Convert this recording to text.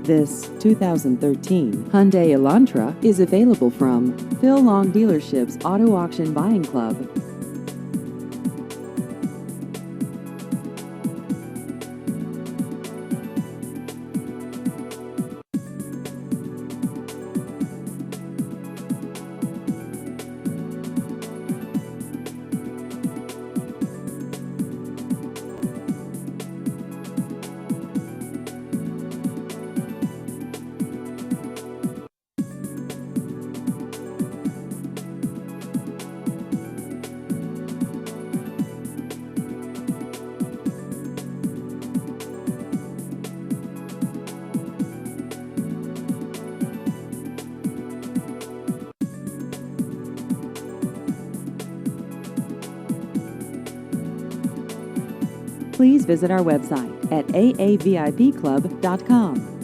This 2013 Hyundai Elantra is available from Phil Long Dealership's Auto Auction Buying Club. Please visit our website at aavipclub.com.